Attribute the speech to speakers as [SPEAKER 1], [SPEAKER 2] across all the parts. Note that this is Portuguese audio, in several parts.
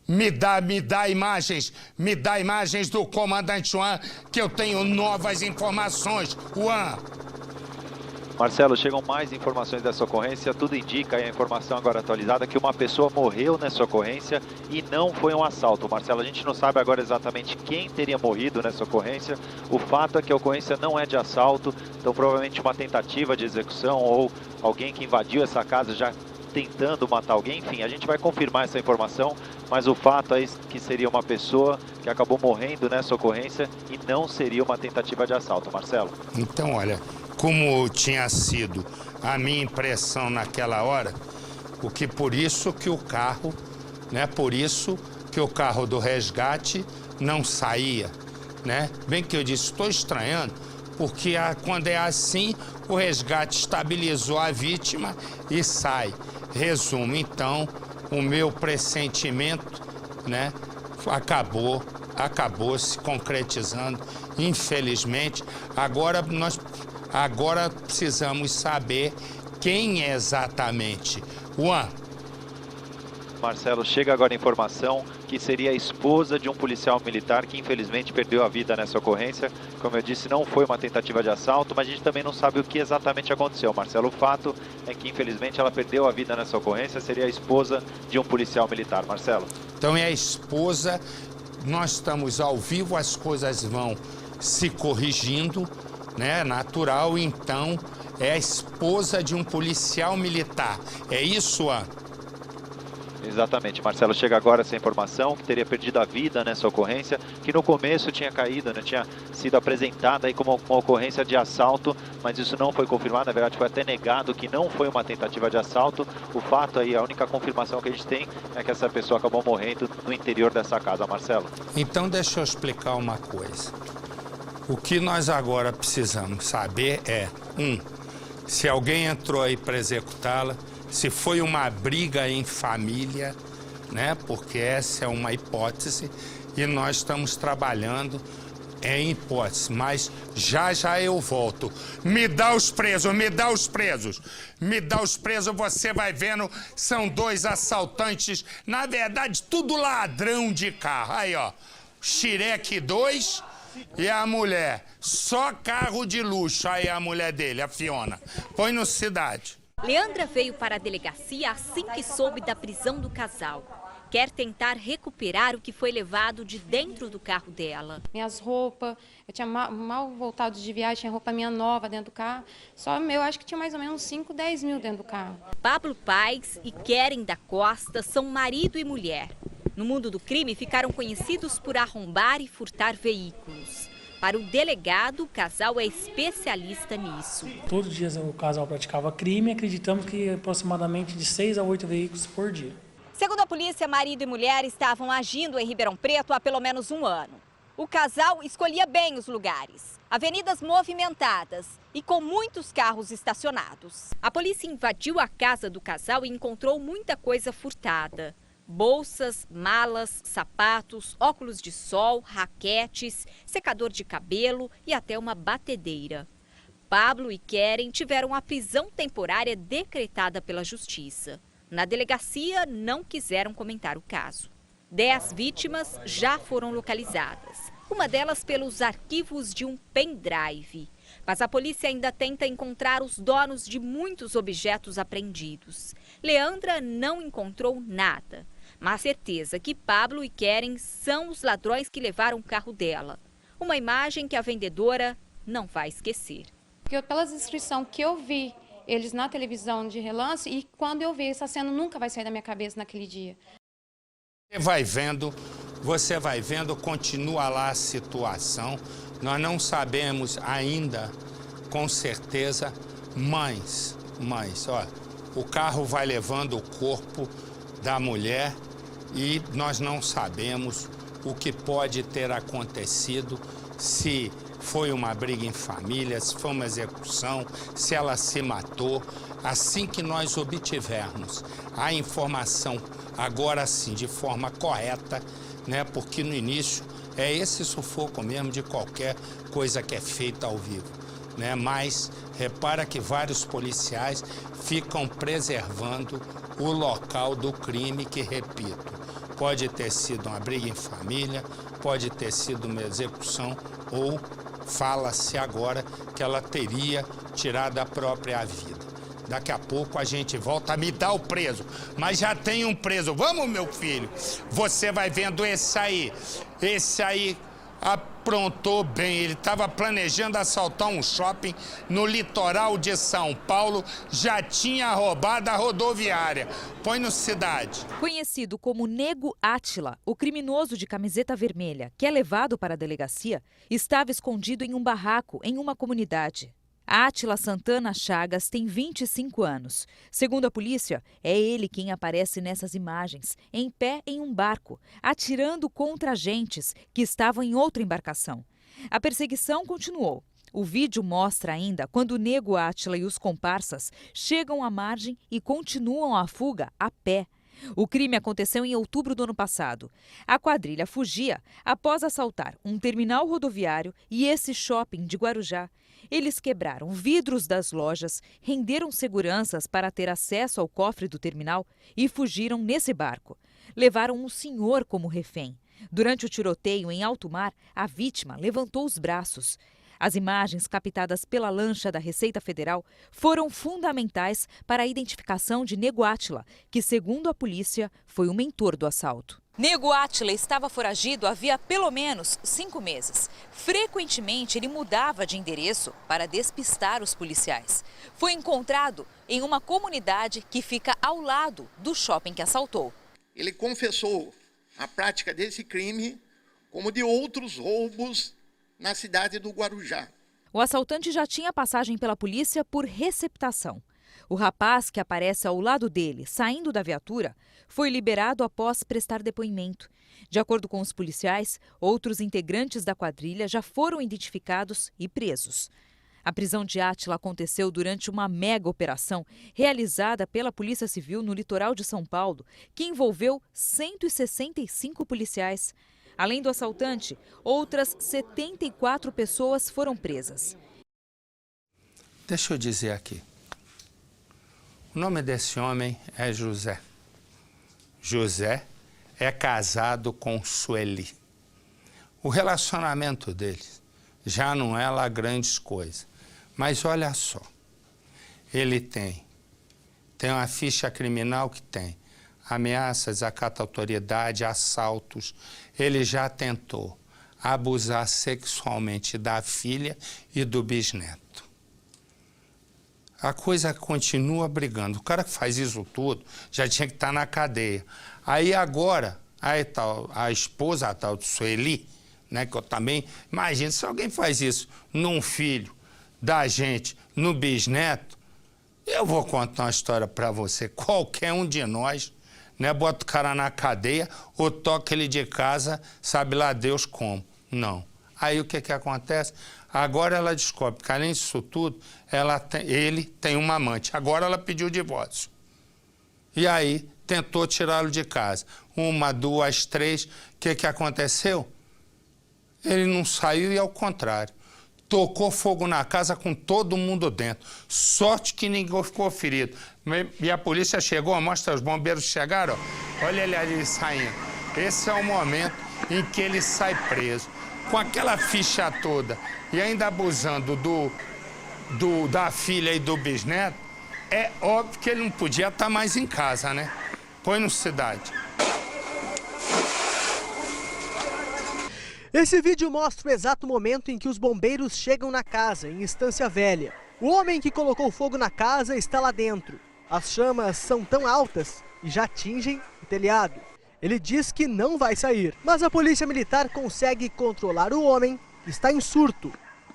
[SPEAKER 1] Me dá imagens do comandante Juan, que eu tenho novas informações. Juan.
[SPEAKER 2] Marcelo, chegam mais informações dessa ocorrência, tudo indica, a informação agora atualizada, que uma pessoa morreu nessa ocorrência e não foi um assalto. Marcelo, a gente não sabe agora exatamente quem teria morrido nessa ocorrência. O fato é que a ocorrência não é de assalto, então provavelmente uma tentativa de execução ou alguém que invadiu essa casa já tentando matar alguém. Enfim, a gente vai confirmar essa informação, mas o fato é que seria uma pessoa que acabou morrendo nessa ocorrência e não seria uma tentativa de assalto, Marcelo.
[SPEAKER 1] Então, olha, como tinha sido a minha impressão naquela hora, por isso que o carro, né, por isso que o carro do resgate não saía, né? Bem que eu disse, estou estranhando, porque quando é assim, o resgate estabilizou a vítima e sai. Resumo, então, o meu pressentimento, né, acabou se concretizando, infelizmente. Agora precisamos saber quem é exatamente. Juan.
[SPEAKER 2] Marcelo, chega agora a informação que seria a esposa de um policial militar que infelizmente perdeu a vida nessa ocorrência. Como eu disse, não foi uma tentativa de assalto, mas a gente também não sabe o que exatamente aconteceu. Marcelo, o fato é que infelizmente ela perdeu a vida nessa ocorrência, seria a esposa de um policial militar. Marcelo.
[SPEAKER 1] Então é a esposa, nós estamos ao vivo, as coisas vão se corrigindo, né? Natural, então é a esposa de um policial militar. É isso, Juan?
[SPEAKER 2] Exatamente, Marcelo, chega agora essa informação que teria perdido a vida nessa ocorrência, que no começo tinha caído, né, tinha sido apresentada aí como uma ocorrência de assalto, mas isso não foi confirmado, na verdade foi até negado que não foi uma tentativa de assalto. O fato aí, a única confirmação que a gente tem é que essa pessoa acabou morrendo no interior dessa casa, Marcelo.
[SPEAKER 1] Então deixa eu explicar uma coisa. O que nós agora precisamos saber é, se alguém entrou aí para executá-la, se foi uma briga em família, né? Porque essa é uma hipótese e nós estamos trabalhando em hipótese, mas já eu volto. Me dá os presos, você vai vendo, são 2 assaltantes, na verdade tudo ladrão de carro. Aí, ó, Xirec 2 e a mulher, só carro de luxo, aí a mulher dele, a Fiona. Põe no Cidade.
[SPEAKER 3] Leandra veio para a delegacia assim que soube da prisão do casal. Quer tentar recuperar o que foi levado de dentro do carro dela.
[SPEAKER 4] Minhas roupas, eu tinha mal voltado de viagem, tinha roupa minha nova dentro do carro. Só eu acho que tinha mais ou menos 5, 10 mil dentro do carro.
[SPEAKER 3] Pablo Paes e Keren da Costa são marido e mulher. No mundo do crime, ficaram conhecidos por arrombar e furtar veículos. Para o delegado, o casal é especialista nisso.
[SPEAKER 5] Todos os dias o casal praticava crime e acreditamos que aproximadamente de 6 a 8 veículos por dia.
[SPEAKER 3] Segundo a polícia, marido e mulher estavam agindo em Ribeirão Preto há pelo menos 1 ano. O casal escolhia bem os lugares, avenidas movimentadas e com muitos carros estacionados. A polícia invadiu a casa do casal e encontrou muita coisa furtada. Bolsas, malas, sapatos, óculos de sol, raquetes, secador de cabelo e até uma batedeira. Pablo e Keren tiveram a prisão temporária decretada pela Justiça. Na delegacia, não quiseram comentar o caso. 10 vítimas já foram localizadas, uma delas pelos arquivos de um pendrive. Mas a polícia ainda tenta encontrar os donos de muitos objetos apreendidos. Leandra não encontrou nada, mas certeza que Pablo e Keren são os ladrões que levaram o carro dela. Uma imagem que a vendedora não vai esquecer.
[SPEAKER 4] Pelas descrições que eu vi eles na televisão de relance, e quando eu ver essa cena nunca vai sair da minha cabeça naquele dia.
[SPEAKER 1] Você vai vendo, continua lá a situação. Nós não sabemos ainda, com certeza, mas, ó, o carro vai levando o corpo da mulher e nós não sabemos o que pode ter acontecido, se foi uma briga em família, se foi uma execução, se ela se matou. Assim que nós obtivermos a informação, agora sim, de forma correta, né? Porque no início é esse sufoco mesmo de qualquer coisa que é feita ao vivo, né? Mas repara que vários policiais ficam preservando o local do crime, que, repito, Pode ter sido uma briga em família, pode ter sido uma execução ou fala-se agora que ela teria tirado a própria vida. Daqui a pouco a gente volta, me dá o preso, mas já tem um preso. Vamos, meu filho, você vai vendo esse aí aprontou bem. Ele estava planejando assaltar um shopping no litoral de São Paulo, já tinha roubado a rodoviária. Põe no Cidade.
[SPEAKER 6] Conhecido como Nego Átila, o criminoso de camiseta vermelha, que é levado para a delegacia, estava escondido em um barraco em uma comunidade. Átila Santana Chagas tem 25 anos. Segundo a polícia, é ele quem aparece nessas imagens, em pé em um barco, atirando contra agentes que estavam em outra embarcação. A perseguição continuou. O vídeo mostra ainda quando o Nego Átila e os comparsas chegam à margem e continuam a fuga a pé. O crime aconteceu em outubro do ano passado. A quadrilha fugia após assaltar um terminal rodoviário e esse shopping de Guarujá. Eles quebraram vidros das lojas, renderam seguranças para ter acesso ao cofre do terminal e fugiram nesse barco. Levaram um senhor como refém. Durante o tiroteio em alto mar, a vítima levantou os braços. As imagens captadas pela lancha da Receita Federal foram fundamentais para a identificação de Nego Átila, que, segundo a polícia, foi o mentor do assalto. Nego Átila estava foragido havia pelo menos 5 meses. Frequentemente, ele mudava de endereço para despistar os policiais. Foi encontrado em uma comunidade que fica ao lado do shopping que assaltou.
[SPEAKER 7] Ele confessou a prática desse crime, como de outros roubos na cidade do Guarujá.
[SPEAKER 6] O assaltante já tinha passagem pela polícia por receptação. O rapaz que aparece ao lado dele, saindo da viatura, foi liberado após prestar depoimento. De acordo com os policiais, outros integrantes da quadrilha já foram identificados e presos. A prisão de Átila aconteceu durante uma mega operação realizada pela Polícia Civil no litoral de São Paulo, que envolveu 165 policiais. Além do assaltante, outras 74 pessoas foram presas.
[SPEAKER 1] Deixa eu dizer aqui. O nome desse homem é José. José é casado com Sueli. O relacionamento deles já não é lá grandes coisas. Mas olha só, ele tem uma ficha criminal que tem ameaças, acata autoridade, assaltos. Ele já tentou abusar sexualmente da filha e do bisneto. A coisa continua brigando. O cara que faz isso tudo já tinha que estar na cadeia. Aí agora, a esposa, a tal de Sueli, né, que eu também imagino, se alguém faz isso num filho da gente, no bisneto, eu vou contar uma história para você. Qualquer um de nós, né, bota o cara na cadeia ou toca ele de casa, sabe lá Deus como. Não. Aí o que acontece? Agora ela descobre que, além disso tudo, ele tem uma amante. Agora ela pediu o divórcio. E aí tentou tirá-lo de casa. 1, 2, 3. O que aconteceu? Ele não saiu e, ao contrário, tocou fogo na casa com todo mundo dentro. Sorte que ninguém ficou ferido. E a polícia chegou, mostra, os bombeiros chegaram, ó. Olha ele ali saindo. Esse é o momento em que ele sai preso. Com aquela ficha toda e ainda abusando da filha e do bisneto, é óbvio que ele não podia estar mais em casa, né? Põe no Cidade.
[SPEAKER 8] Esse vídeo mostra o exato momento em que os bombeiros chegam na casa, em Estância Velha. O homem que colocou fogo na casa está lá dentro. As chamas são tão altas e já atingem o telhado. Ele diz que não vai sair, mas a polícia militar consegue controlar o homem, que está em surto,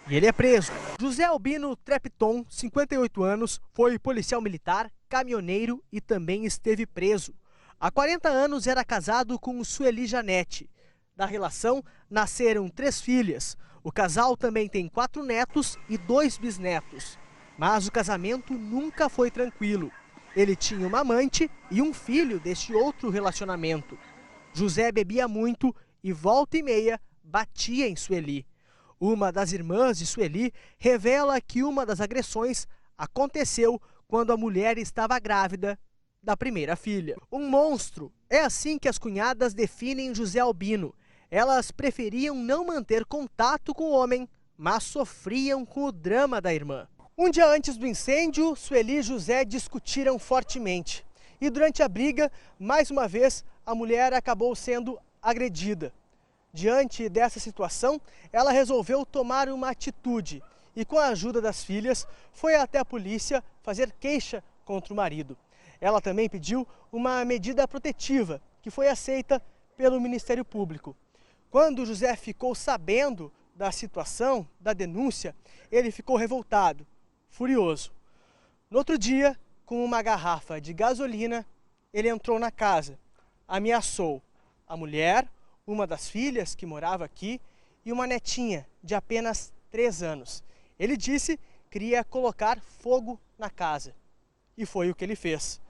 [SPEAKER 8] e ele é preso. José Albino Trepton, 58 anos, foi policial militar, caminhoneiro e também esteve preso. Há 40 anos era casado com Sueli Janete. Da relação nasceram 3 filhas. O casal também tem 4 netos e 2 bisnetos. Mas o casamento nunca foi tranquilo. Ele tinha uma amante e um filho deste outro relacionamento. José bebia muito e, volta e meia, batia em Sueli. Uma das irmãs de Sueli revela que uma das agressões aconteceu quando a mulher estava grávida da primeira filha. Um monstro, é assim que as cunhadas definem José Albino. Elas preferiam não manter contato com o homem, mas sofriam com o drama da irmã. Um dia antes do incêndio, Sueli e José discutiram fortemente. E durante a briga, mais uma vez, a mulher acabou sendo agredida. Diante dessa situação, ela resolveu tomar uma atitude e, com a ajuda das filhas, foi até a polícia fazer queixa contra o marido. Ela também pediu uma medida protetiva, que foi aceita pelo Ministério Público. Quando José ficou sabendo da situação, da denúncia, ele ficou revoltado, furioso. No outro dia, com uma garrafa de gasolina, ele entrou na casa, ameaçou a mulher, uma das filhas que morava aqui, e uma netinha de apenas 3 anos. Ele disse que iria colocar fogo na casa. E foi o que ele fez.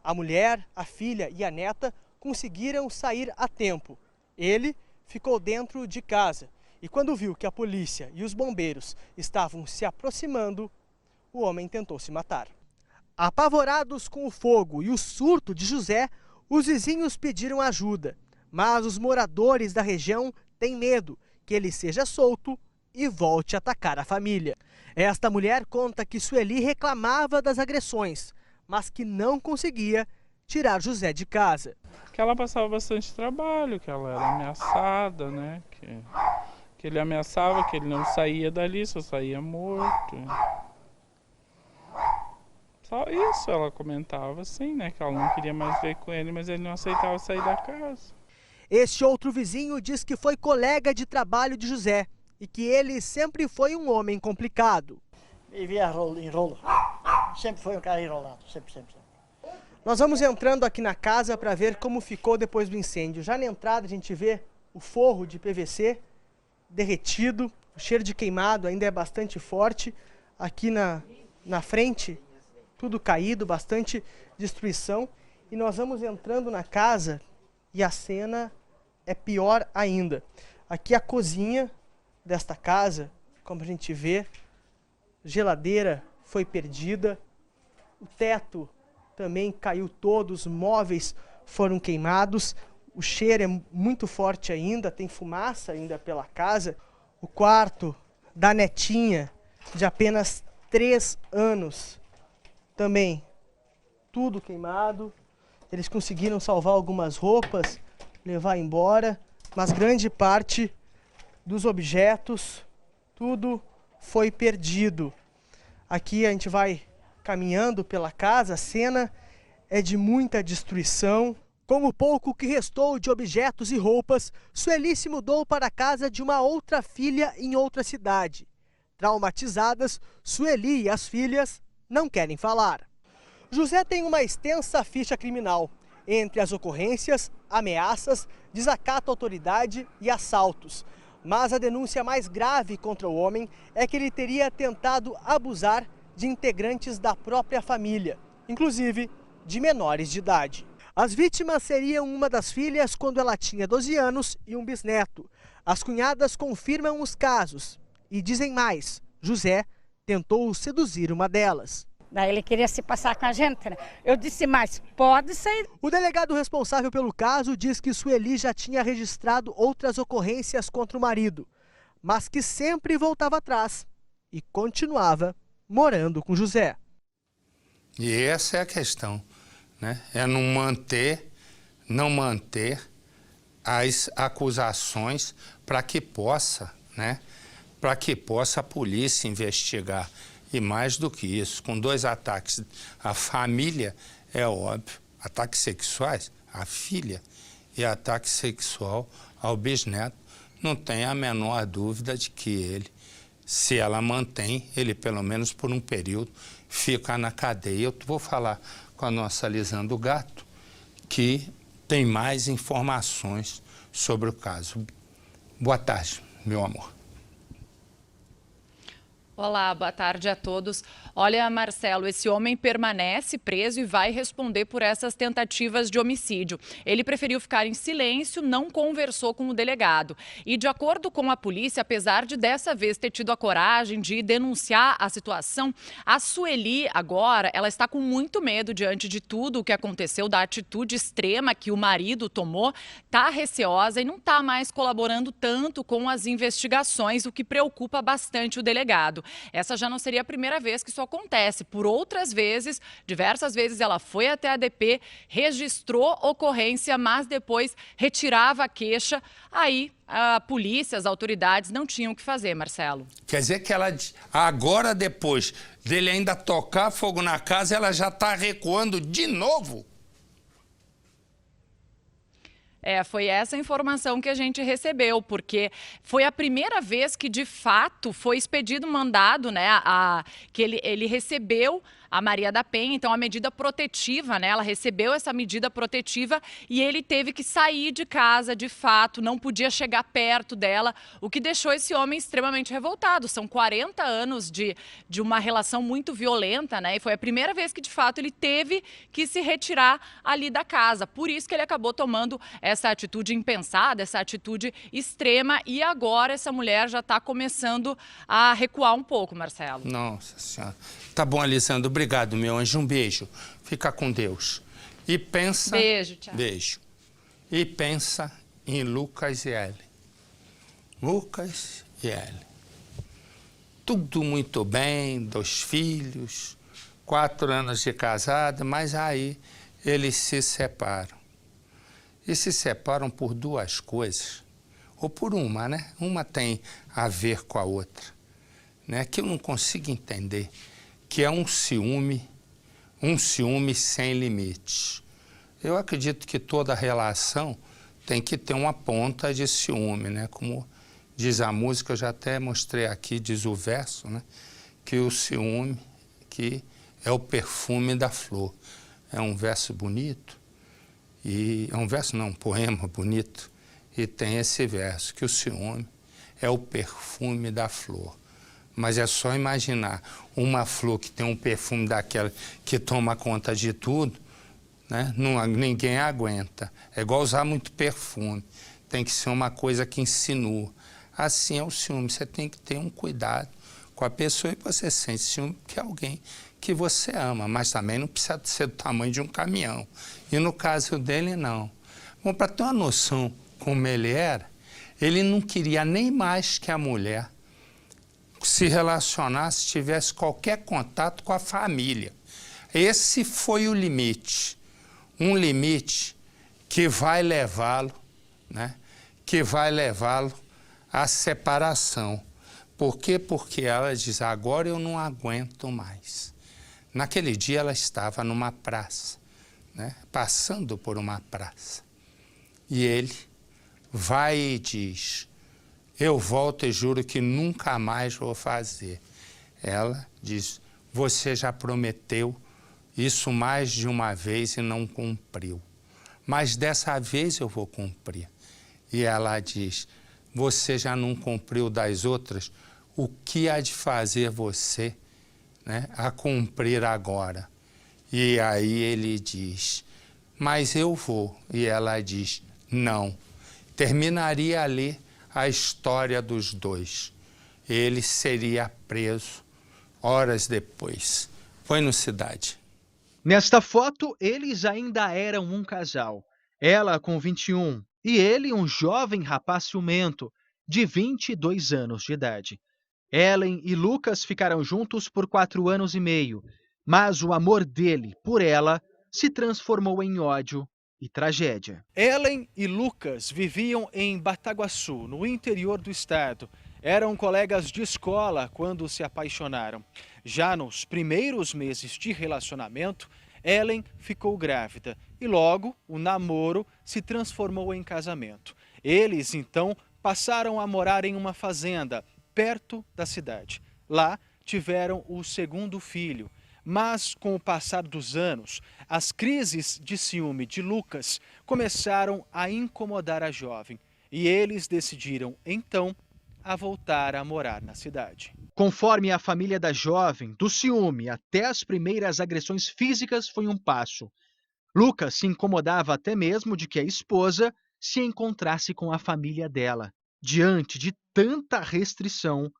[SPEAKER 8] A mulher, a filha e a neta conseguiram sair a tempo. Ele ficou dentro de casa e quando viu que a polícia e os bombeiros estavam se aproximando, o homem tentou se matar. Apavorados com o fogo e o surto de José, os vizinhos pediram ajuda, mas os moradores da região têm medo que ele seja solto e volte a atacar a família. Esta mulher conta que Sueli reclamava das agressões, mas que não conseguia tirar José de casa.
[SPEAKER 9] Que ela passava bastante trabalho, que ela era ameaçada, né? Que ele ameaçava, que ele não saía dali, só saía morto. Só isso ela comentava assim, né? Que ela não queria mais ver com ele, mas ele não aceitava sair da casa.
[SPEAKER 8] Este outro vizinho diz que foi colega de trabalho de José e que ele sempre foi um homem complicado.
[SPEAKER 10] Vivia em rolo. Sempre foi um cara enrolado, sempre.
[SPEAKER 8] Nós vamos entrando aqui na casa para ver como ficou depois do incêndio. Já na entrada a gente vê o forro de PVC derretido, o cheiro de queimado ainda é bastante forte. Aqui na frente, tudo caído, bastante destruição. E nós vamos entrando na casa e a cena é pior ainda. Aqui a cozinha desta casa, como a gente vê, geladeira foi perdida, o teto também caiu todo, os móveis foram queimados, o cheiro é muito forte ainda, tem fumaça ainda pela casa. O quarto da netinha, de apenas 3 anos, também tudo queimado. Eles conseguiram salvar algumas roupas, levar embora, mas grande parte dos objetos, tudo foi perdido. Aqui a gente vai caminhando pela casa, a cena é de muita destruição. Com o pouco que restou de objetos e roupas, Sueli se mudou para a casa de uma outra filha em outra cidade. Traumatizadas, Sueli e as filhas não querem falar. José tem uma extensa ficha criminal, entre as ocorrências, ameaças, desacato à autoridade e assaltos. Mas a denúncia mais grave contra o homem é que ele teria tentado abusar de integrantes da própria família, inclusive de menores de idade. As vítimas seriam uma das filhas quando ela tinha 12 anos e um bisneto. As cunhadas confirmam os casos e dizem mais: José tentou seduzir uma delas.
[SPEAKER 11] Daí ele queria se passar com a gente, né? Eu disse, mas pode ser.
[SPEAKER 8] O delegado responsável pelo caso diz que Sueli já tinha registrado outras ocorrências contra o marido, mas que sempre voltava atrás e continuava morando com José.
[SPEAKER 1] E essa é a questão, né? É não manter as acusações para que possa, né? Para que possa a polícia investigar. E mais do que isso, com 2 ataques à família, é óbvio, ataques sexuais à filha e ataque sexual ao bisneto, não tem a menor dúvida de que ele, se ela mantém, ele pelo menos por um período fica na cadeia. Eu vou falar com a nossa Lisandro Gato, que tem mais informações sobre o caso. Boa tarde, meu amor.
[SPEAKER 12] Olá, boa tarde a todos. Olha, Marcelo, esse homem permanece preso e vai responder por essas tentativas de homicídio. Ele preferiu ficar em silêncio, não conversou com o delegado. E de acordo com a polícia, apesar de dessa vez ter tido a coragem de denunciar a situação, a Sueli agora, ela está com muito medo diante de tudo o que aconteceu, da atitude extrema que o marido tomou, está receosa e não está mais colaborando tanto com as investigações, o que preocupa bastante o delegado. Essa já não seria a primeira vez que isso acontece. Por outras vezes, diversas vezes ela foi até a DP, registrou ocorrência, mas depois retirava a queixa. Aí a polícia, as autoridades não tinham o que fazer, Marcelo.
[SPEAKER 1] Quer dizer que ela, agora depois dele ainda tocar fogo na casa, ela já está recuando de novo?
[SPEAKER 12] Foi essa informação que a gente recebeu, porque foi a primeira vez que, de fato, foi expedido um mandado, né, que ele recebeu a Maria da Penha, então a medida protetiva, né, ela recebeu essa medida protetiva e ele teve que sair de casa, de fato, não podia chegar perto dela, o que deixou esse homem extremamente revoltado. São 40 anos de uma relação muito violenta, né, e foi a primeira vez que, de fato, ele teve que se retirar ali da casa. Por isso que ele acabou tomando essa atitude impensada, essa atitude extrema, e agora essa mulher já está começando a recuar um pouco, Marcelo.
[SPEAKER 1] Nossa Senhora. Tá bom, Alessandro. Obrigado, meu anjo. Um beijo. Fica com Deus. E pensa...
[SPEAKER 12] Beijo, tchau.
[SPEAKER 1] Beijo. E pensa em Lucas e Ellen. Lucas e Ellen. Tudo muito bem, 2 filhos, 4 anos de casada, mas aí eles se separam. E se separam por 2 coisas. Ou por uma, né? Uma tem a ver com a outra, né? Que eu não consigo entender. Que é um ciúme sem limites. Eu acredito que toda relação tem que ter uma ponta de ciúme, né? Como diz a música, eu já até mostrei aqui, diz o verso, né? Que o ciúme que é o perfume da flor. É um verso bonito, e é um verso não, um poema bonito, e tem esse verso, que o ciúme é o perfume da flor. Mas é só imaginar uma flor que tem um perfume daquela que toma conta de tudo, né? Ninguém aguenta. É igual usar muito perfume. Tem que ser uma coisa que insinua. Assim é o ciúme. Você tem que ter um cuidado com a pessoa e você sente ciúme porque é alguém que você ama. Mas também não precisa ser do tamanho de um caminhão. E no caso dele, não. Bom, para ter uma noção como ele era, ele não queria nem mais que a mulher se relacionasse, tivesse qualquer contato com a família. Esse foi o limite. Um limite que vai levá-lo, né? Que vai levá-lo à separação. Por quê? Porque ela diz, agora eu não aguento mais. Naquele dia ela estava numa praça, né? Passando por uma praça. E ele vai e diz, eu volto e juro que nunca mais vou fazer. Ela diz, você já prometeu isso mais de uma vez e não cumpriu. Mas dessa vez eu vou cumprir. E ela diz, você já não cumpriu das outras, o que há de fazer você, né, a cumprir agora? E aí ele diz, mas eu vou. E ela diz, não. Terminaria ali a história dos 2. Ele seria preso horas depois. Foi no Cidade.
[SPEAKER 13] Nesta foto, eles ainda eram um casal. Ela com 21 e ele um jovem rapaz ciumento, de 22 anos de idade. Ellen e Lucas ficaram juntos por 4 anos e meio, mas o amor dele por ela se transformou em ódio e tragédia. Ellen e Lucas viviam em Bataguaçu, no interior do estado. Eram colegas de escola quando se apaixonaram. Já nos primeiros meses de relacionamento, Ellen ficou grávida e logo o namoro se transformou em casamento. Eles, então, passaram a morar em uma fazenda, perto da cidade. Lá tiveram o 2º filho. Mas, com o passar dos anos, as crises de ciúme de Lucas começaram a incomodar a jovem. E eles decidiram, então, a voltar a morar na cidade. Conforme a família da jovem, do ciúme até as primeiras agressões físicas foi um passo. Lucas se incomodava até mesmo de que a esposa se encontrasse com a família dela. Diante de tanta restrição,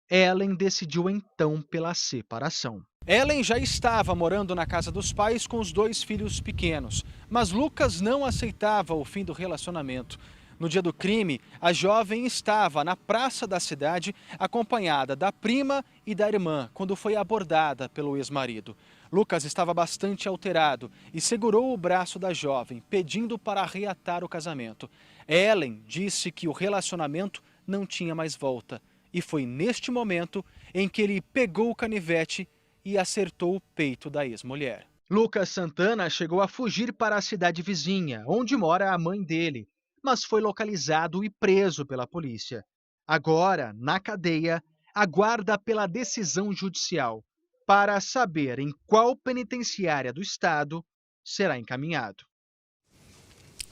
[SPEAKER 13] Ellen decidiu então pela separação. Ellen já estava morando na casa dos pais com os 2 filhos pequenos, mas Lucas não aceitava o fim do relacionamento. No dia do crime, a jovem estava na praça da cidade acompanhada da prima e da irmã quando foi abordada pelo ex-marido. Lucas estava bastante alterado e segurou o braço da jovem, pedindo para reatar o casamento. Ellen disse que o relacionamento não tinha mais volta e foi neste momento em que ele pegou o canivete e acertou o peito da ex-mulher. Lucas Santana chegou a fugir para a cidade vizinha, onde mora a mãe dele, mas foi localizado e preso pela polícia. Agora, na cadeia, aguarda pela decisão judicial para saber em qual penitenciária do estado será encaminhado.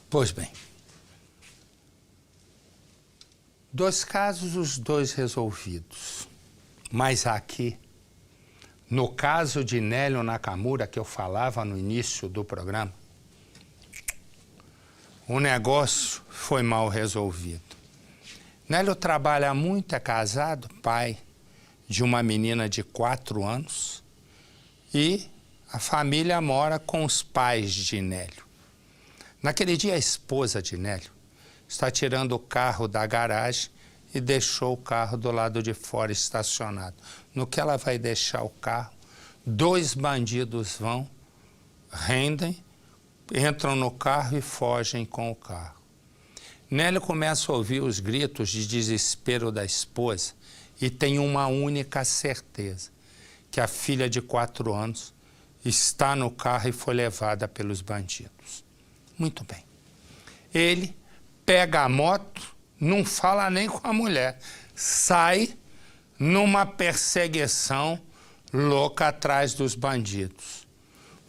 [SPEAKER 1] Pois bem, 2 casos, os 2 resolvidos. Mas aqui, no caso de Nélio Nakamura, que eu falava no início do programa, o negócio foi mal resolvido. Nélio trabalha muito, é casado, pai de uma menina de 4 anos, e a família mora com os pais de Nélio. Naquele dia, a esposa de Nélio está tirando o carro da garagem e deixou o carro do lado de fora estacionado. No que ela vai deixar o carro, 2 bandidos vão, rendem, entram no carro e fogem com o carro. Nélio começa a ouvir os gritos de desespero da esposa e tem uma única certeza, que a filha de 4 anos está no carro e foi levada pelos bandidos. Muito bem. Ele pega a moto, não fala nem com a mulher, sai numa perseguição louca atrás dos bandidos.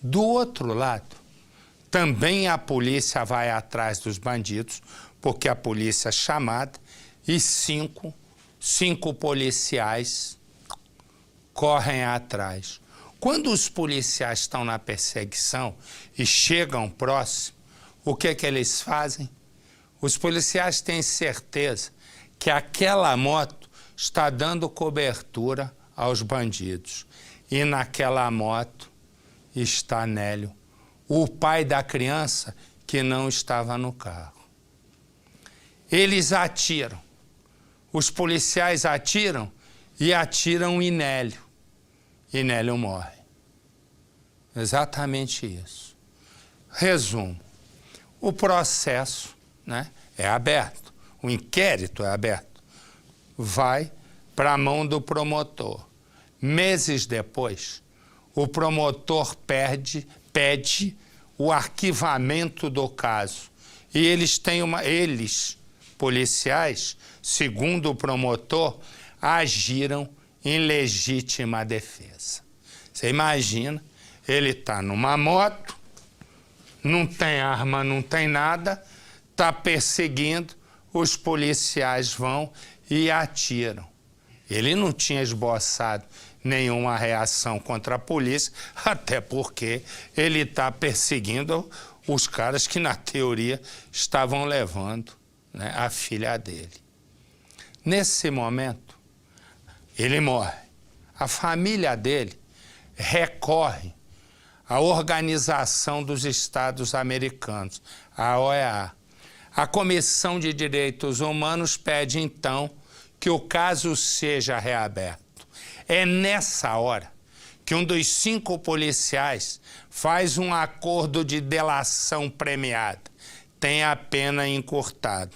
[SPEAKER 1] Do outro lado, também a polícia vai atrás dos bandidos, porque a polícia é chamada, e cinco policiais correm atrás. Quando os policiais estão na perseguição e chegam próximo, o que eles fazem? Os policiais têm certeza que aquela moto está dando cobertura aos bandidos. E naquela moto está Nélio, o pai da criança que não estava no carro. Eles atiram. Os policiais atiram e atiram em Nélio. E Nélio morre. Exatamente isso. Resumo. O processo, né, é aberto. O inquérito é aberto. Vai para a mão do promotor. Meses depois, o promotor pede o arquivamento do caso. E eles policiais, segundo o promotor, agiram em legítima defesa. Você imagina, ele está numa moto, não tem arma, não tem nada, está perseguindo, os policiais vão e atiram. Ele não tinha esboçado nenhuma reação contra a polícia, até porque ele está perseguindo os caras que, na teoria, estavam levando, né, a filha dele. Nesse momento, ele morre. A família dele recorre à Organização dos Estados Americanos, a OEA. A Comissão de Direitos Humanos pede, então, que o caso seja reaberto. É nessa hora que um dos 5 policiais faz um acordo de delação premiada, tem a pena encurtada.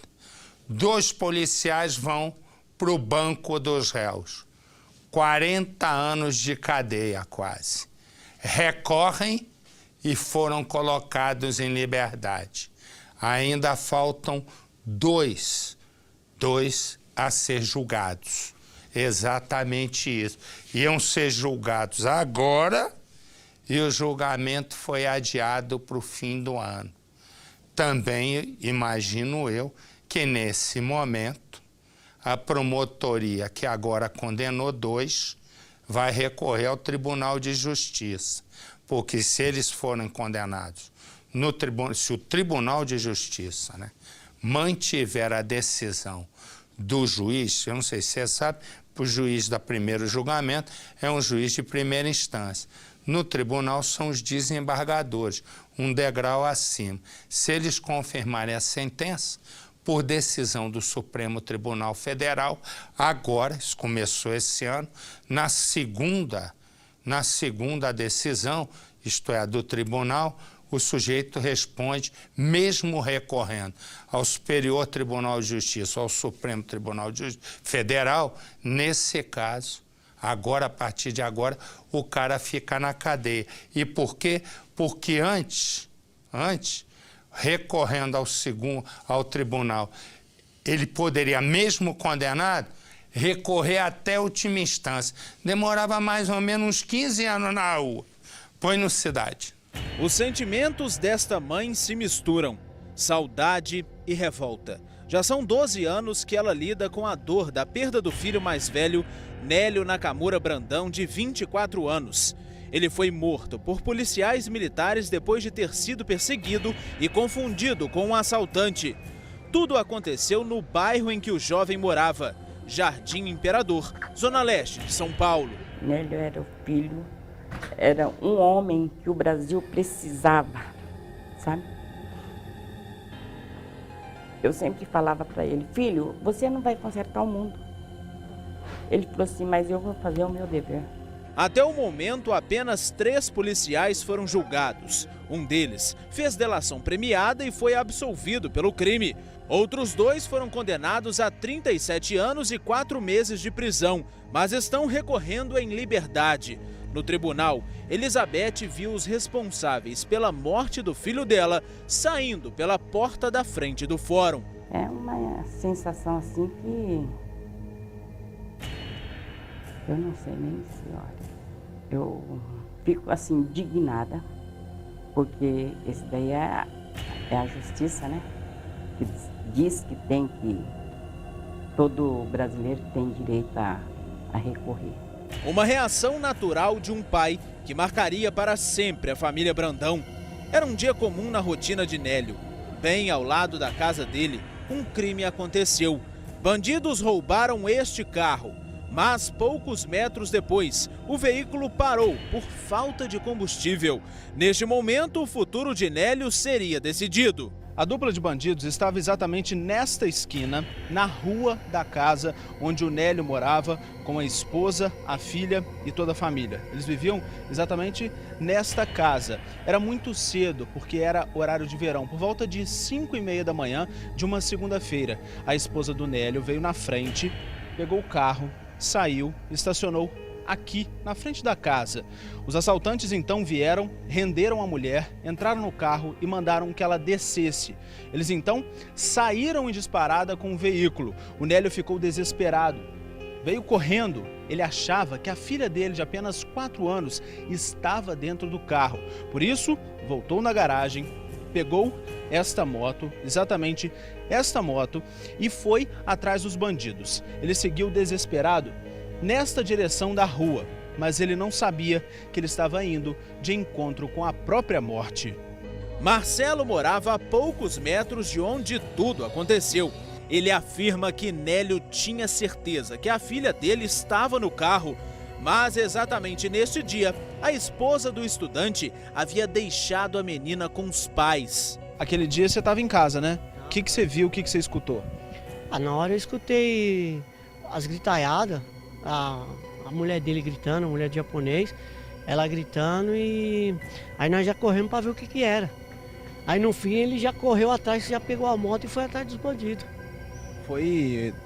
[SPEAKER 1] 2 policiais vão para o banco dos réus. 40 anos de cadeia, quase. Recorrem e foram colocados em liberdade. Ainda faltam 2 a ser julgados. Exatamente isso. Iam ser julgados agora e o julgamento foi adiado para o fim do ano. Também imagino eu que nesse momento a promotoria, que agora condenou 2, vai recorrer ao Tribunal de Justiça. Porque se eles forem condenados, se o Tribunal de Justiça, né, mantiver a decisão do juiz, eu não sei se você sabe, o juiz do primeiro julgamento é um juiz de primeira instância. No tribunal são os desembargadores, um degrau acima. Se eles confirmarem a sentença, por decisão do Supremo Tribunal Federal, agora, isso começou esse ano, na segunda decisão, isto é, a do tribunal, o sujeito responde, mesmo recorrendo ao Superior Tribunal de Justiça, ao Supremo Tribunal Federal, nesse caso, agora, a partir de agora, o cara fica na cadeia. E por quê? Porque antes, recorrendo ao tribunal, ele poderia, mesmo condenado, recorrer até a última instância. Demorava mais ou menos uns 15 anos na rua. Põe no Cidade.
[SPEAKER 14] Os sentimentos desta mãe se misturam, saudade e revolta. Já são 12 anos que ela lida com a dor da perda do filho mais velho, Nélio Nakamura Brandão, de 24 anos. Ele foi morto por policiais militares depois de ter sido perseguido e confundido com um assaltante. Tudo aconteceu no bairro em que o jovem morava, Jardim Imperador, zona leste de São Paulo.
[SPEAKER 15] Nélio era o filho, era um homem que o Brasil precisava, sabe? Eu sempre falava para ele, filho, você não vai consertar o mundo. Ele falou assim, mas eu vou fazer o meu dever.
[SPEAKER 14] Até o momento, apenas 3 policiais foram julgados. Um deles fez delação premiada e foi absolvido pelo crime. Outros 2 foram condenados a 37 anos e 4 meses de prisão, mas estão recorrendo em liberdade. No tribunal, Elizabeth viu os responsáveis pela morte do filho dela saindo pela porta da frente do fórum.
[SPEAKER 15] É uma sensação assim que eu não sei nem se, olha, eu fico assim indignada, porque esse daí é a justiça, né? Que diz que todo brasileiro tem direito a recorrer.
[SPEAKER 14] Uma reação natural de um pai que marcaria para sempre a família Brandão. Era um dia comum na rotina de Nélio. Bem ao lado da casa dele, um crime aconteceu. Bandidos roubaram este carro, mas poucos metros depois, o veículo parou por falta de combustível. Neste momento, o futuro de Nélio seria decidido.
[SPEAKER 13] A dupla de bandidos estava exatamente nesta esquina, na rua da casa onde o Nélio morava, com a esposa, a filha e toda a família. Eles viviam exatamente nesta casa. Era muito cedo, porque era horário de verão, por volta de 5h30 da manhã de uma segunda-feira. A esposa do Nélio veio na frente, pegou o carro, saiu, estacionou aqui na frente da casa. Os assaltantes então vieram, renderam a mulher, entraram no carro e mandaram que ela descesse. Eles então saíram em disparada com o veículo. O Nélio ficou desesperado, veio correndo. Ele achava que a filha dele, de apenas 4 anos, estava dentro do carro. Por isso, voltou na garagem, pegou esta moto, exatamente esta moto, e foi atrás dos bandidos. Ele seguiu desesperado nesta direção da rua, mas ele não sabia que ele estava indo de encontro com a própria morte.
[SPEAKER 14] Marcelo morava a poucos metros de onde tudo aconteceu. Ele afirma que Nélio tinha certeza que a filha dele estava no carro, mas exatamente neste dia, a esposa do estudante havia deixado a menina com os pais.
[SPEAKER 13] Aquele dia você estava em casa, né? O que você viu, o que você escutou?
[SPEAKER 10] Na hora eu escutei as gritaiadas. A mulher dele gritando, a mulher de japonês, ela gritando, e aí nós já corremos para ver o que era. Aí no fim ele já correu atrás, já pegou a moto e foi atrás dos bandidos.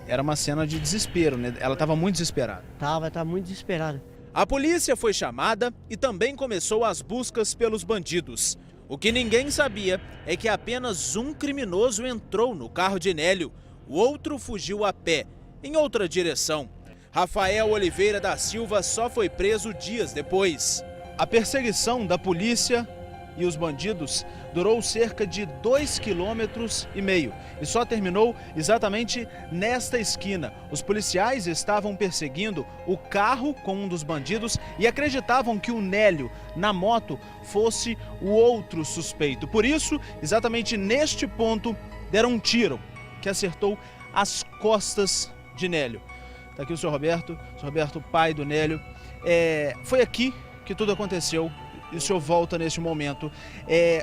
[SPEAKER 13] Era uma cena de desespero, né? Ela estava muito desesperada.
[SPEAKER 10] Tava muito desesperada.
[SPEAKER 14] A polícia foi chamada e também começou as buscas pelos bandidos. O que ninguém sabia é que apenas um criminoso entrou no carro de Nélio, o outro fugiu a pé, em outra direção. Rafael Oliveira da Silva só foi preso dias depois.
[SPEAKER 13] A perseguição da polícia
[SPEAKER 14] e os bandidos durou cerca de 2,5 quilômetros e só terminou exatamente nesta esquina. Os policiais estavam perseguindo o carro com um dos bandidos e acreditavam que o Nélio, na moto, fosse o outro suspeito. Por isso, exatamente neste ponto, deram um tiro que acertou as costas de Nélio. Está aqui o senhor Roberto, pai do Nélio. Foi aqui que tudo aconteceu. E o senhor volta neste momento.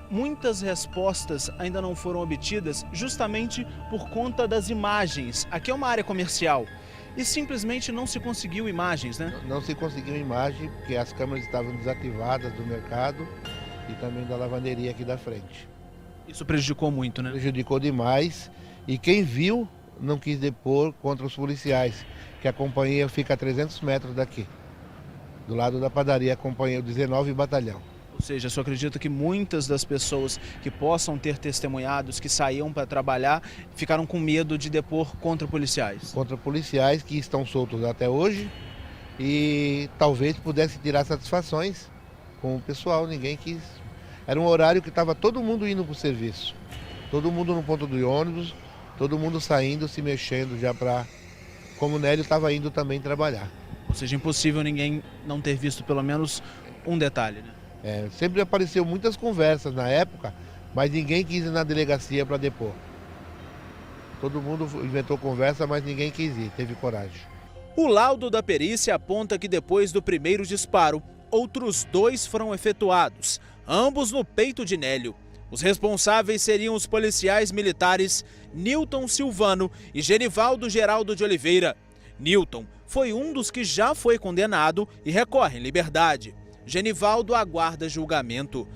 [SPEAKER 14] Muitas respostas ainda não foram obtidas justamente por conta das imagens. Aqui é uma área comercial e simplesmente não se conseguiu imagens, né?
[SPEAKER 16] Não se conseguiu imagem porque as câmeras estavam desativadas do mercado e também da lavanderia aqui da frente.
[SPEAKER 14] Isso prejudicou muito, né?
[SPEAKER 16] Prejudicou demais e quem viu não quis depor contra os policiais, que a companhia fica a 300 metros daqui. Do lado da padaria, acompanhei o 19 Batalhão.
[SPEAKER 14] Ou seja, só acredito que muitas das pessoas que possam ter testemunhados, que saíam para trabalhar, ficaram com medo de depor contra policiais.
[SPEAKER 16] Contra policiais que estão soltos até hoje e talvez pudesse tirar satisfações com o pessoal, ninguém quis. Era um horário que estava todo mundo indo para o serviço. Todo mundo no ponto do ônibus, todo mundo saindo, se mexendo já para... Como o Nélio estava indo também trabalhar.
[SPEAKER 14] Ou seja, impossível ninguém não ter visto pelo menos um detalhe, né?
[SPEAKER 16] Sempre apareceu muitas conversas na época, mas ninguém quis ir na delegacia para depor. Todo mundo inventou conversa, mas ninguém quis ir, teve coragem.
[SPEAKER 14] O laudo da perícia aponta que depois do primeiro disparo, outros 2 foram efetuados, ambos no peito de Nélio. Os responsáveis seriam os policiais militares Nilton Silvano e Genivaldo Geraldo de Oliveira. Nilton foi um dos que já foi condenado e recorre em liberdade. Genivaldo aguarda julgamento.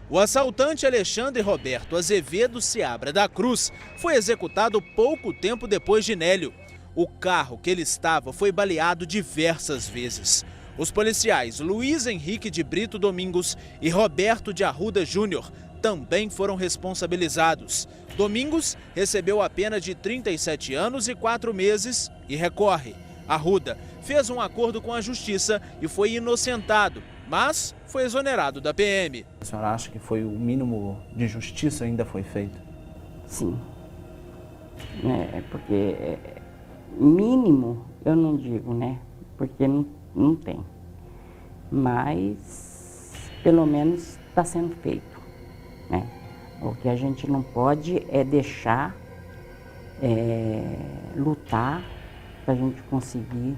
[SPEAKER 14] O assaltante Alexandre Roberto Azevedo Seabra da Cruz foi executado pouco tempo depois de Nélio. O carro que ele estava foi baleado diversas vezes. Os policiais Luiz Henrique de Brito Domingos e Roberto de Arruda Júnior também foram responsabilizados. Domingos recebeu a pena de 37 anos e 4 meses e recorre. Arruda fez um acordo com a justiça e foi inocentado, mas foi exonerado da PM.
[SPEAKER 17] A senhora acha que foi o mínimo de justiça ainda foi feito?
[SPEAKER 15] Sim. Porque mínimo eu não digo, né? Porque não tem. Mas pelo menos está sendo feito, né? O que a gente não pode é deixar lutar para a gente conseguir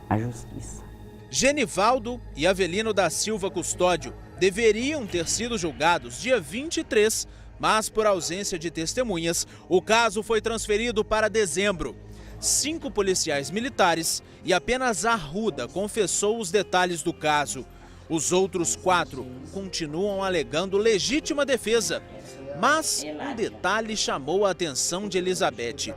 [SPEAKER 15] a justiça.
[SPEAKER 14] Genivaldo e Avelino da Silva Custódio deveriam ter sido julgados dia 23, mas por ausência de testemunhas, o caso foi transferido para dezembro. 5 policiais militares e apenas Arruda confessou os detalhes do caso. Os outros 4 continuam alegando legítima defesa, mas um detalhe chamou a atenção de Elizabeth.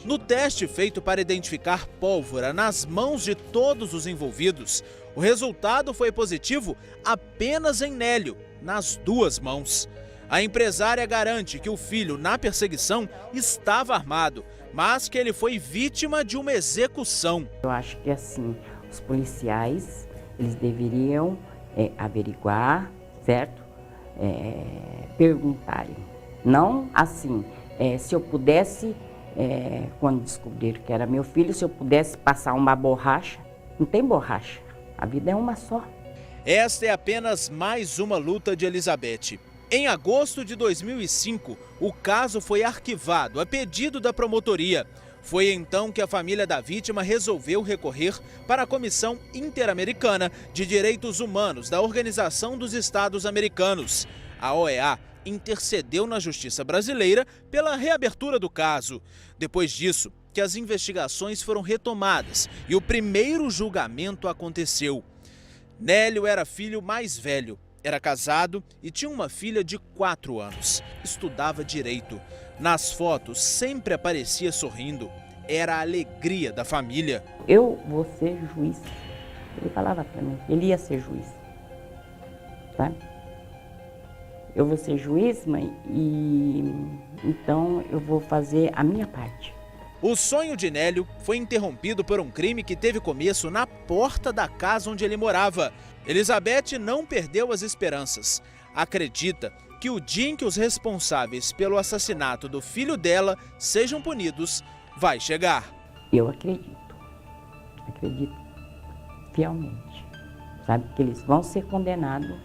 [SPEAKER 14] No teste feito para identificar pólvora nas mãos de todos os envolvidos, o resultado foi positivo apenas em Nélio, nas 2 mãos. A empresária garante que o filho, na perseguição, estava armado, mas que ele foi vítima de uma execução.
[SPEAKER 15] Eu acho que assim, os policiais, eles deveriam averiguar, certo? Perguntarem. Não assim, se eu pudesse... quando descobriram que era meu filho, se eu pudesse passar uma borracha, não tem borracha, a vida é uma só.
[SPEAKER 14] Esta é apenas mais uma luta de Elizabeth. Em agosto de 2005, o caso foi arquivado a pedido da promotoria. Foi então que a família da vítima resolveu recorrer para a Comissão Interamericana de Direitos Humanos da Organização dos Estados Americanos. A OEA intercedeu na Justiça Brasileira pela reabertura do caso. Depois disso, que as investigações foram retomadas e o primeiro julgamento aconteceu. Nélio era filho mais velho, era casado e tinha uma filha de 4 anos. Estudava direito. Nas fotos sempre aparecia sorrindo. Era a alegria da família.
[SPEAKER 15] Eu vou ser juiz. Ele falava para mim, ele ia ser juiz. Sabe? Eu vou ser juiz, mãe, e então eu vou fazer a minha parte.
[SPEAKER 14] O sonho de Nélio foi interrompido por um crime que teve começo na porta da casa onde ele morava. Elizabeth não perdeu as esperanças. acredita que o dia em que os responsáveis pelo assassinato do filho dela sejam punidos vai chegar.
[SPEAKER 15] Eu acredito fielmente, sabe, que eles vão ser condenados.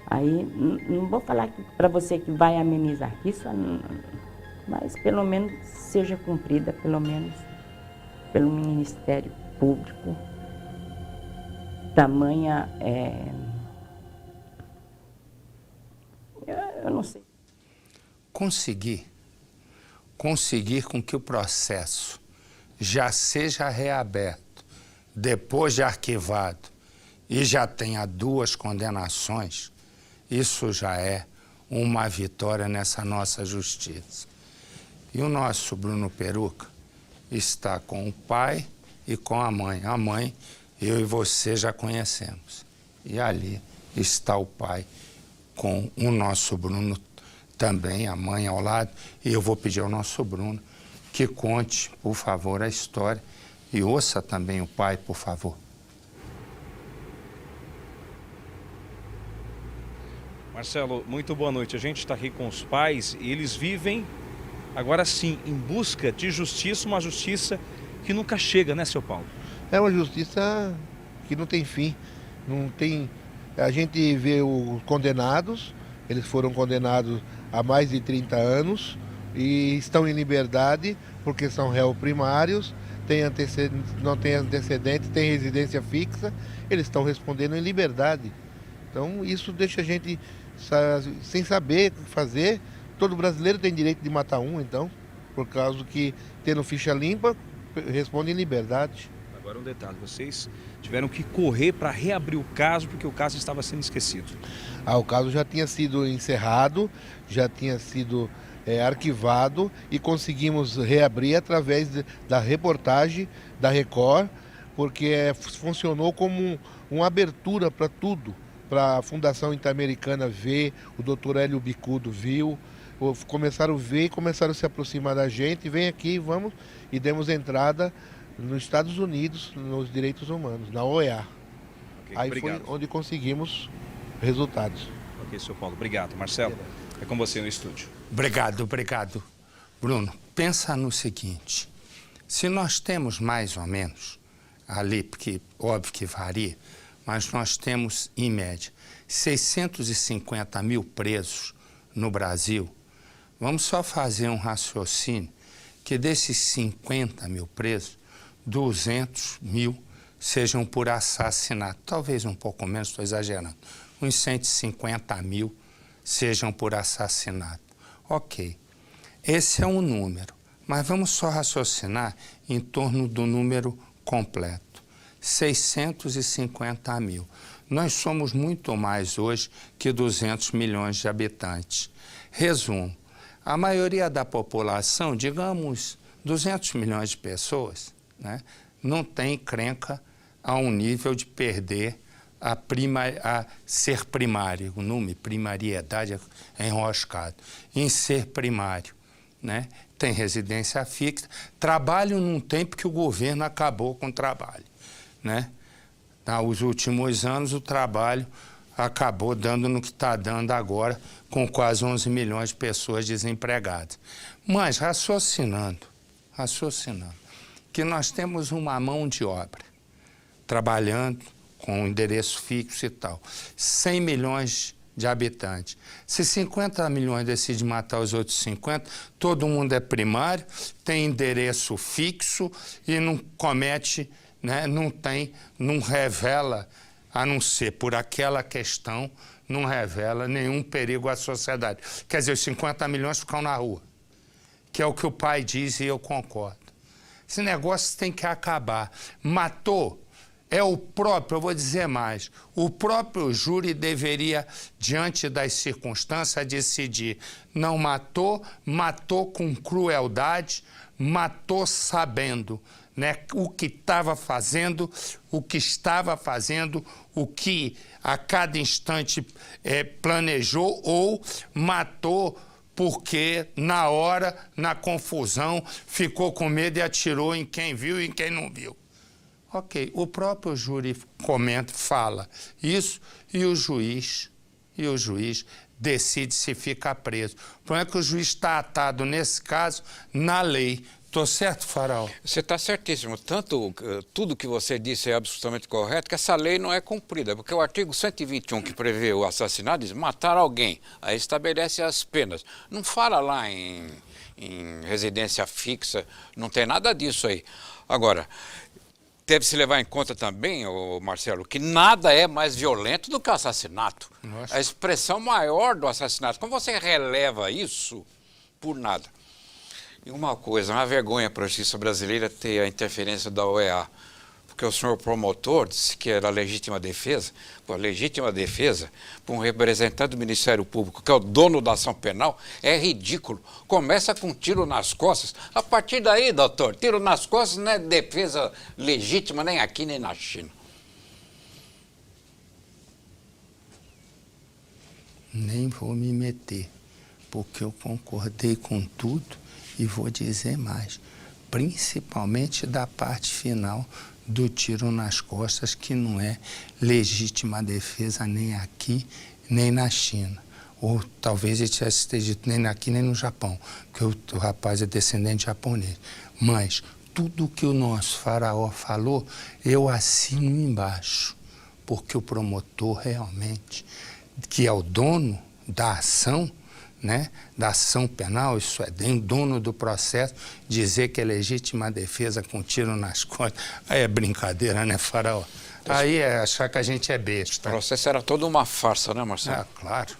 [SPEAKER 15] Aí não vou falar para você que vai amenizar isso, mas pelo menos seja cumprida, pelo menos pelo Ministério Público, tamanha, eu não sei.
[SPEAKER 1] Conseguir com que o processo já seja reaberto, depois de arquivado, e já tenha 2 condenações, isso já é uma vitória nessa nossa justiça. E o nosso Bruno Peruca está com o pai e com a mãe. A mãe, eu e você já conhecemos. E ali está o pai com o nosso Bruno também, a mãe ao lado. E eu vou pedir ao nosso Bruno que conte, por favor, a história. E ouça também o pai, por favor.
[SPEAKER 18] Marcelo, muito boa noite. A gente está aqui com os pais e eles vivem, agora sim, em busca de justiça, uma justiça que nunca chega, né, seu Paulo?
[SPEAKER 16] É uma justiça que não tem fim. Não tem... A gente vê os condenados, eles foram condenados há mais de 30 anos e estão em liberdade porque são réus primários, não têm antecedentes, têm residência fixa, eles estão respondendo em liberdade. Então isso deixa a gente sem saber o que fazer. Todo brasileiro tem direito de matar um, então, por causa que, tendo ficha limpa, responde em liberdade.
[SPEAKER 18] Agora um detalhe, vocês tiveram que correr para reabrir o caso, porque o caso estava sendo esquecido.
[SPEAKER 16] O caso já tinha sido encerrado, já tinha sido arquivado e conseguimos reabrir através da reportagem da Record, porque funcionou como uma abertura para tudo. Para a Fundação Interamericana ver, o doutor Hélio Bicudo viu, começaram a ver e começaram a se aproximar da gente, vem aqui, vamos, e demos entrada nos Estados Unidos, nos direitos humanos, na OEA.
[SPEAKER 18] Okay,
[SPEAKER 16] aí
[SPEAKER 18] obrigado.
[SPEAKER 16] Foi onde conseguimos resultados.
[SPEAKER 18] Ok, seu Paulo, obrigado. Marcelo, é com você no estúdio.
[SPEAKER 1] Obrigado. Bruno, pensa no seguinte, se nós temos mais ou menos ali, porque óbvio que varia, mas nós temos, em média, 650 mil presos no Brasil. Vamos só fazer um raciocínio que desses 50 mil presos, 200 mil sejam por assassinato. Talvez um pouco menos, estou exagerando. Uns 150 mil sejam por assassinato. Ok, esse é um número, mas vamos só raciocinar em torno do número completo. 650 mil. Nós somos muito mais hoje que 200 milhões de habitantes. Resumo, a maioria da população, digamos 200 milhões de pessoas, né, não tem crenca a um nível de perder a ser primário. O nome primariedade é enroscado. Em ser primário, né? Tem residência fixa, trabalho num tempo que o governo acabou com o trabalho. Né? Nos últimos anos, o trabalho acabou dando no que está dando agora, com quase 11 milhões de pessoas desempregadas. Mas, raciocinando, que nós temos uma mão de obra, trabalhando com endereço fixo e tal, 100 milhões de habitantes. Se 50 milhões decidem matar os outros 50, todo mundo é primário, tem endereço fixo e não comete... Né? Não revela, a não ser por aquela questão, não revela nenhum perigo à sociedade. Quer dizer, os 50 milhões ficam na rua, que é o que o pai diz e eu concordo. Esse negócio tem que acabar. Matou, é o próprio, eu vou dizer mais, o próprio júri deveria, diante das circunstâncias, decidir. Não matou, matou com crueldade, matou sabendo, né, o que estava fazendo, o que a cada instante planejou, ou matou porque na hora, na confusão, ficou com medo e atirou em quem viu e em quem não viu. Ok, o próprio júri fala isso e o juiz e o juiz decide se fica preso. O problema é que o juiz está atado, nesse caso, na lei. Estou certo, Faraó?
[SPEAKER 19] Você está certíssimo. Tudo que você disse é absolutamente correto, que essa lei não é cumprida, porque o artigo 121, que prevê o assassinato, diz matar alguém, aí estabelece as penas. Não fala lá em residência fixa, não tem nada disso aí. Agora, deve-se levar em conta também, Marcelo, que nada é mais violento do que o assassinato. Nossa. A expressão maior do assassinato. Como você releva isso por nada? E uma coisa, uma vergonha para a justiça brasileira ter a interferência da OEA, porque o senhor promotor disse que era legítima defesa. Pô, legítima defesa para um representante do Ministério Público, que é o dono da ação penal, é ridículo. Começa com tiro nas costas. A partir daí, doutor, tiro nas costas não é defesa legítima nem aqui nem na China.
[SPEAKER 1] Nem vou me meter, porque eu concordei com tudo. E vou dizer mais, principalmente da parte final do tiro nas costas, que não é legítima defesa nem aqui, nem na China. Ou talvez ele tivesse ter dito nem aqui, nem no Japão, porque o rapaz é descendente japonês. Mas tudo que o nosso Faraó falou, eu assino embaixo, porque o promotor realmente, que é o dono da ação, né, da ação penal, isso é, dono do processo, dizer que é legítima defesa com tiro nas costas, aí é brincadeira, né, Faraó? Aí é achar que a gente é besta.
[SPEAKER 19] O processo era toda uma farsa, né, Marcelo?
[SPEAKER 1] Ah, claro.